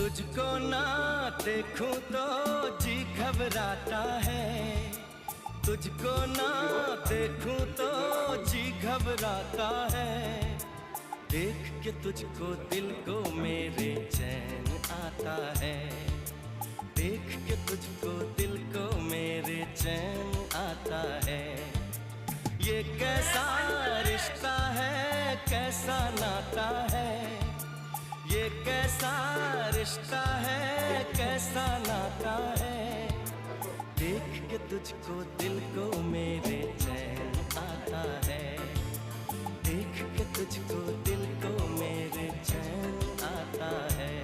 तुझको ना देखूं तो जी घबराता है, तुझको ना देखूं तो जी घबराता है। देख के तुझको दिल को मेरे चैन आता है, देख के तुझको दिल को मेरे चैन आता है। ये कैसा रिश्ता है, कैसा नाता है, ये कैसा रिश्ता है, कैसा नाता है। देख के तुझको दिल को मेरे चैन आता है, देख के तुझको दिल को मेरे चैन आता है।